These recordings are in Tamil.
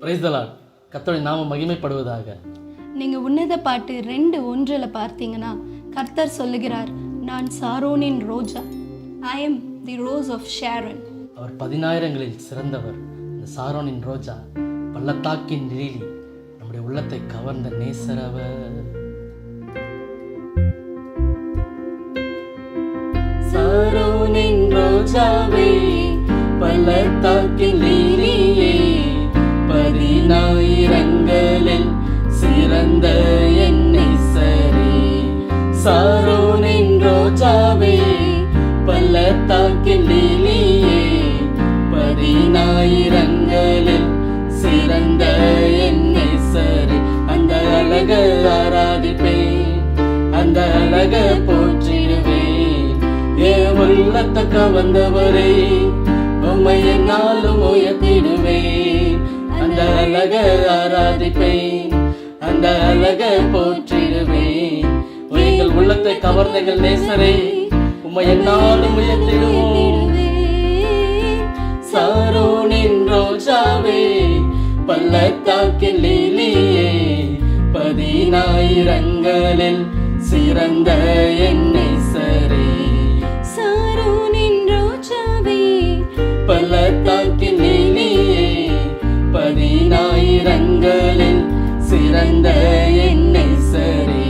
Praise the Lord. கர்த்தருடைய நாமம் மகிமைப்படுவதாக. நீங்கள் உன்னத பாட்டு 2:1 பார்த்தீங்கன்னா கர்த்தர் சொல்லுகிறார், நான் சாரோனின் ரோஜா, I am the rose of Sharon. அவர் 10,000ங்களில் சிறந்தவர். இந்த சாரோனின் ரோஜா, பள்ளத்தாக்கின் லீலி, நம்முடைய உள்ளத்தை கவர்ந்த நேசரவர். சாரோனின் ரோஜாவே, பள்ளத்தாக்கின் லீலியே, 10,000ங்களில் சிறந்த என் நேசரே. சாரோனின் ரோஜாவே, பள்ளத்தாக்கின் லீலியே, 10,000ங்களில் சிறந்த என் நேசரே. அந்த அழக ஆராதிப்பேன், அந்த அழக போற்றிடுவேன். என் உள்ளத்தை கவர்ந்தவரே, உம்மை என்னாலும் உயர்த்திடுவேன். அந்த அழக ஆராதிப்பேன், அந்த அழக போற்றிடுவேன். எங்கள் உள்ளத்தை கவர்ந்த எங்கள் நேசரே, உம்மை என்னாலும் உயர்த்திடுவோம். சாரோனின் ரோஜாவே, பள்ளத்தாக்கின் லீலியே, 10,000ங்களில் சிறந்த என் நேசரே. சாரோனின் ரோஜாவே, பள்ளத்தாக்கின் லீலியே, 10,000ங்களில் சிறந்த என் நேசரே.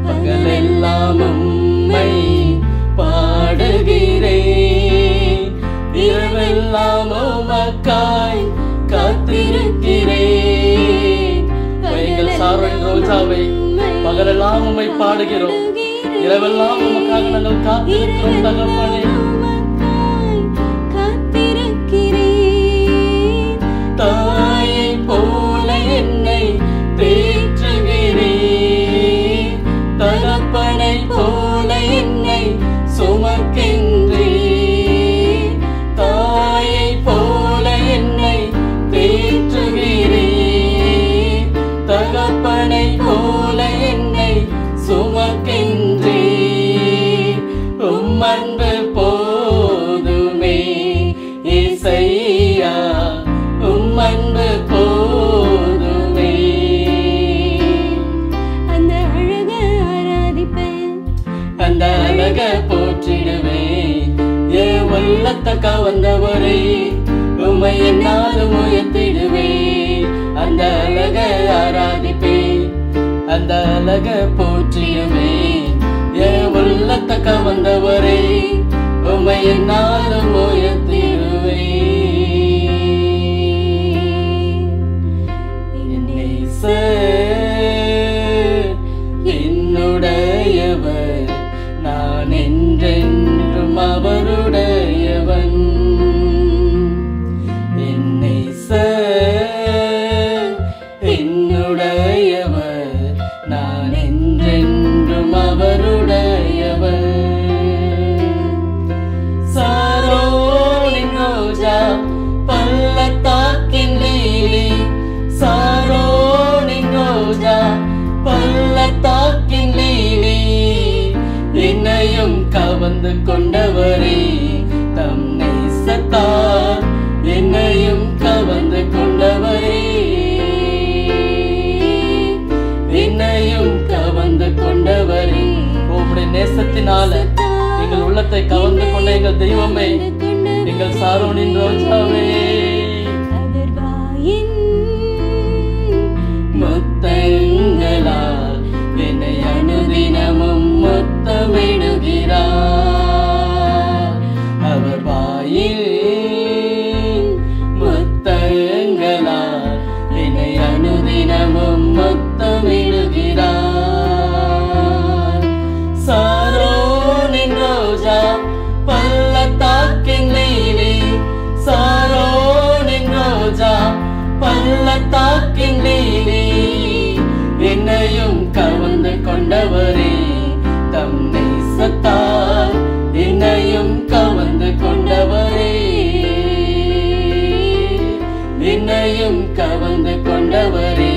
பகலெல்லாம் உம்மை பாடுகிறேன், இரவெல்லாம் உமக்காய் காத்திருக்கிறேன். எங்கள் சாரோனின் ரோஜாவை, பகலெல்லாம் உம்மை பாடுகிறோம், இரவெல்லாம் உமக்காக நாங்கள் காத்திருக்கிறோம் தகப்பனே. தாயை போல என்னை தேற்றுகிறேன், தகப்பனை போல என்னை சுமக்கின்றேன். தாயை போல என்னை தேற்றுகிறேன், தகப்பனை போல என்னை சுமக்கின்றேன். உம்மன்பு போதுமே இசையா, உம்மன்பு போதுமே. அந்த அழக ஆராதிப்பேன், அந்த அழக போற்றிடுவேன். என் உள்ளத்தை கவர்ந்தவரே, உம்மை என்னாலும் உயர்த்திடுவேன். அந்த அழக ஆராதிப்பேன், அந்த அழக போற்றிடுவேன். என் உள்ளத்தை கவர்ந்தவரே, உம்மை என்னாலும் உயர்த்திடுவேன். என் நேசர் என்னுடையவர், நான் என்றென்றும் அவருடையவன். என் நேசர் என்னுடையவர், நான் என்றென்றும் அவருடையவர். சாரோனின் ரோஜா, பள்ளத்தாக்கின் லீலி, சாரோனின் ரோஜா, பள்ளத்தாக்கின் லீலி, என்னையும் கவர்ந்து கொண்டவரே, தம் நேசத்தால் என்னையும் கவர்ந்து கொண்டவரே, என்னையும் கவர்ந்து கொண்டவரே. உம்முடைய நேசத்தினால எங்கள் உள்ளத்தை கவர்ந்து கொண்ட எங்கள் தெய்வமே, எங்கள் சாரோனின் ரோஜாவே. அகர்வாயின் முத்தங்களால் என்னை அனுதினமும் முத்தமிடுகிறார். அவர் வாயில் முத்தங்களால் என்னை அனுதினமும் முத்தமிடுகிறார். சாரோனின் ரோஜா, பள்ளத்தாக்கின் லீலி, சாரோனின் ரோஜா, பள்ளத்தாக்கின் லீலி, என்னையும் கவர்ந்து கொண்டவரே, தம் நேசத்தால் என்னையும் கவர்ந்து கொண்டவரே, என்னையும் கவர்ந்து கொண்டவரே,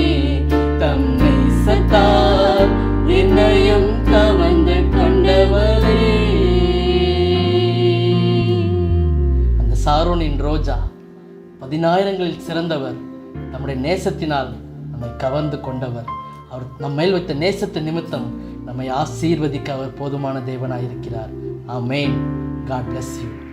தம் நேசத்தால் என்னையும் கவர்ந்து கொண்டவரே. அந்த சாரோனின் ரோஜா, 10,000ங்களில் சிறந்தவர், நம்முடைய நேசத்தினால் நம்மை கவர்ந்து கொண்டவர். அவர் நம்மேல் வைத்த நேசத்தின் நிமித்தம் நம்மை ஆசீர்வதிக்க அவர் போதுமான தேவனாய் இருக்கிறார். ஆமென். God bless you.